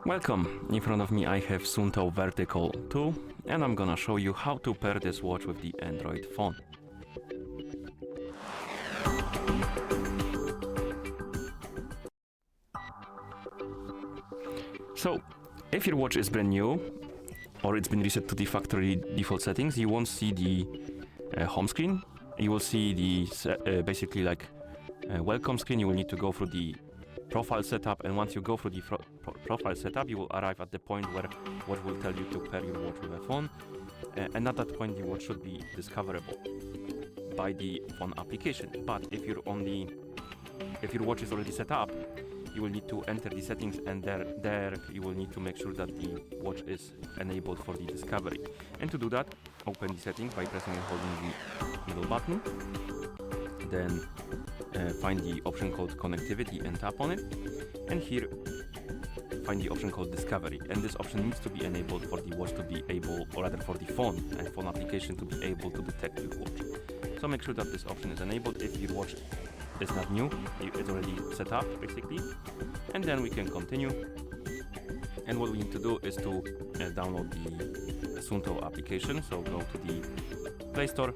Welcome! In front of me I have SUUNTO Vertical 2 and I'm gonna show you how to pair this watch with the Android phone. So, if your watch is brand new or it's been reset to the factory default settings, you won't see the home screen. You will see the basically like welcome screen. You will need to go through the profile setup, and once you go through the profile setup, you will arrive at the point where what will tell you to pair your watch with a phone, and at that point the watch should be discoverable by the phone application. But if your watch is already set up, you will need to enter the settings, and there you will need to make sure that the watch is enabled for the discovery. And to do that, open the settings by pressing and holding the middle button. Then find the option called connectivity and tap on it. And here find the option called discovery. And this option needs to be enabled for the watch to be able, or rather for the phone and phone application to be able to detect your watch. So make sure that this option is enabled. If your watch is not new, it's already set up basically. And then we can continue. And what we need to do is to download the SUUNTO application. So go to the Play Store.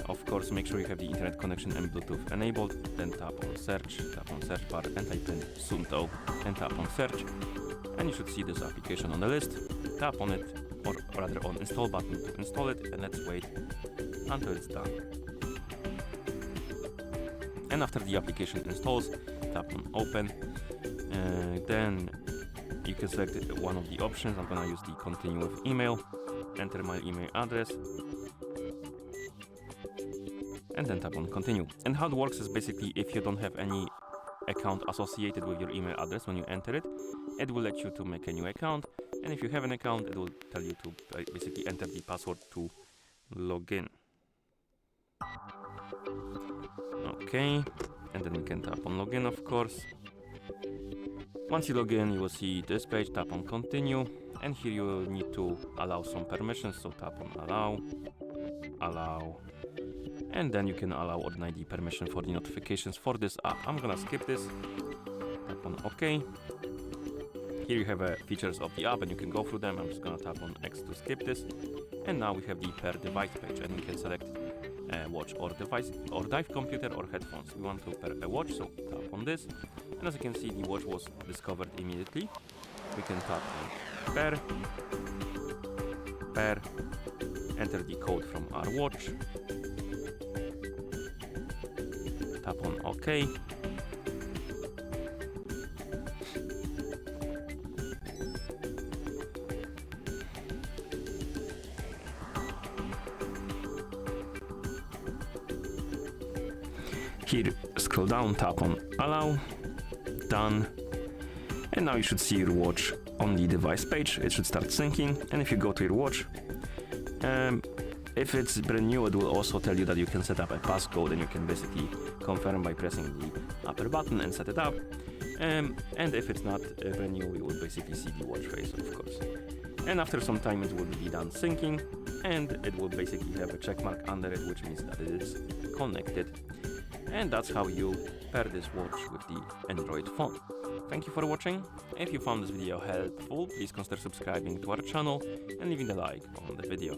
Of course, make sure you have the internet connection and Bluetooth enabled. Then tap on search bar and type in SUUNTO and tap on search. And you should see this application on the list. Tap on it, or rather on install button to install it, and let's wait until it's done. And after the application installs, tap on open. Then you can select one of the options. I'm gonna use the continue with email. Enter my email address. And then tap on continue. And how it works is basically if you don't have any account associated with your email address when you enter it, it will let you to make a new account. And if you have an account, it will tell you to basically enter the password to log in. Okay, and then we can tap on login, of course. Once you log in, you will see this page. Tap on continue, and here you will need to allow some permissions. So tap on allow, and then you can allow or deny the permission for the notifications for this app. I'm gonna skip this. Tap on OK. Here you have features of the app, and you can go through them. I'm just gonna tap on X to skip this. And now we have the pair device page, and we can select watch or device or dive computer or headphones. We want to pair a watch, so tap on this. And as you can see, the watch was discovered immediately. We can tap on pair, enter the code from our watch, tap on OK. Here, scroll down, tap on allow, done. And now you should see your watch on the device page. It should start syncing. And if you go to your watch, if it's brand new, it will also tell you that you can set up a passcode, and you can basically confirm by pressing the upper button and set it up. And if it's not brand new, you will basically see the watch face, of course. And after some time, it will be done syncing, and it will basically have a check mark under it, which means that it is connected. And that's how you pair this watch with the Android phone. Thank you for watching. If you found this video helpful, please consider subscribing to our channel and leaving a like on the video.